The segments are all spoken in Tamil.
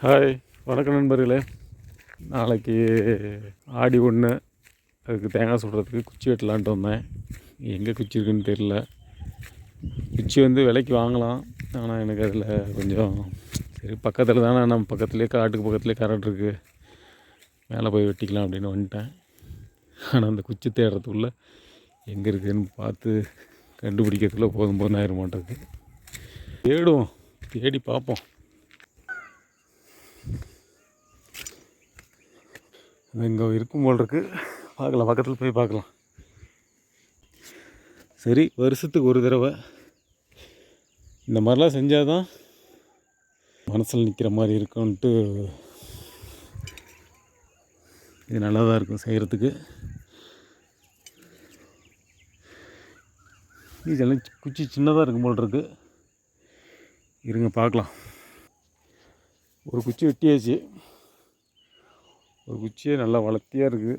ஹாய், வணக்கம் நண்பர்களே. நாளைக்கு ஆடி 1. அதுக்கு தேங்காய் சுடுறதுக்கு குச்சி வெட்டலான்ட்டு வந்தேன். எங்கே குச்சி இருக்குன்னு தெரில. குச்சி விலைக்கு வாங்கலாம். ஆனால் எனக்கு அதில் கொஞ்சம் சரி, பக்கத்தில் தானே, நம்ம பக்கத்துலேயே காட்டுக்கு பக்கத்துலேயே கரண்ட் இருக்குது, மேலே போய் வெட்டிக்கலாம் அப்படின்னு வந்துட்டேன். ஆனால் அந்த குச்சி தேடுறதுக்குள்ளே எங்கே இருக்குதுன்னு பார்த்து கண்டுபிடிக்கிறதுக்குள்ளே போதும் ஆயிர மாட்டேங்குது. தேடுவோம், தேடி பார்ப்போம். இங்கே இருக்கும் போல் இருக்குது. பார்க்கலாம், பக்கத்தில் போய் பார்க்கலாம். சரி, வருஷத்துக்கு ஒரு தடவை இந்த மாதிரிலாம் செஞ்சால் தான் மனசில் நிற்கிற மாதிரி இருக்கும்ன்ட்டு இது நல்லா தான் இருக்கும் செய்கிறதுக்கு. இதெல்லாம் குச்சி சின்னதாக இருக்கும் போல் இருக்குது. இருங்க பார்க்கலாம். ஒரு குச்சி வெட்டியாச்சு. ஒரு குச்சியே நல்லா வளர்த்தியாக இருக்குது.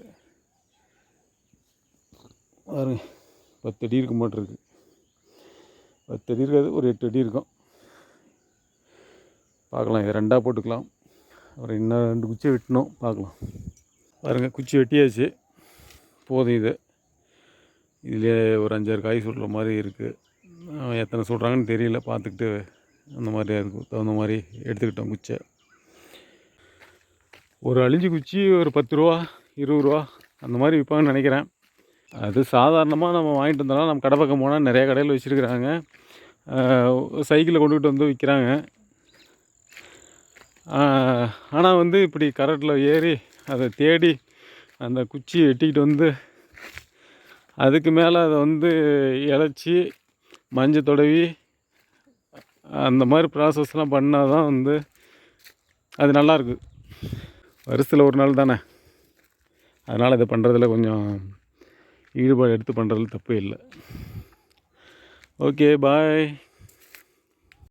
பாருங்க, 10 அடி இருக்க மாட்டிருக்கு. 10 அடி இருக்காது, ஒரு 8 அடி இருக்கும். பார்க்கலாம், இதை 2ஆக போட்டுக்கலாம். அப்புறம் இன்னும் 2 குச்சியை வெட்டணும், பார்க்கலாம். பாருங்கள், குச்சி வெட்டியாச்சு. போதும். இதிலே ஒரு 5-6 காய் சுடுற மாதிரி இருக்குது. எத்தனை சுடுறாங்கன்னு தெரியல, பார்த்துக்கிட்டு அந்த மாதிரி இருக்கும் தகுந்த மாதிரி எடுத்துக்கிட்டோம் குச்சை. ஒரு அழிஞ்சி குச்சி ஒரு 10 ரூபா 20 ரூபா அந்த மாதிரி விற்பாங்கன்னு நினைக்கிறேன். அது சாதாரணமாக நம்ம வாங்கிட்டு வந்தோம்னா, நம்ம கடை பக்கம் போனால் நிறையா கடையில் வச்சுருக்குறாங்க. சைக்கிளில் கொண்டுக்கிட்டு வந்து விற்கிறாங்க. ஆனால் இப்படி கரட்டில் ஏறி அதை தேடி அந்த குச்சியை வெட்டிக்கிட்டு வந்து அதுக்கு மேலே அதை இலச்சி மஞ்சள் தடவி அந்த மாதிரி ப்ராசஸ்லாம் பண்ணால் தான் அது நல்லாயிருக்கு. வருஷத்தில் ஒரு நாள் தானே, அதனால் இதை பண்ணுறதுல கொஞ்சம் ஈடுபாடு எடுத்து பண்ணுறதுல தப்பு இல்லை. ஓகே, பாய்.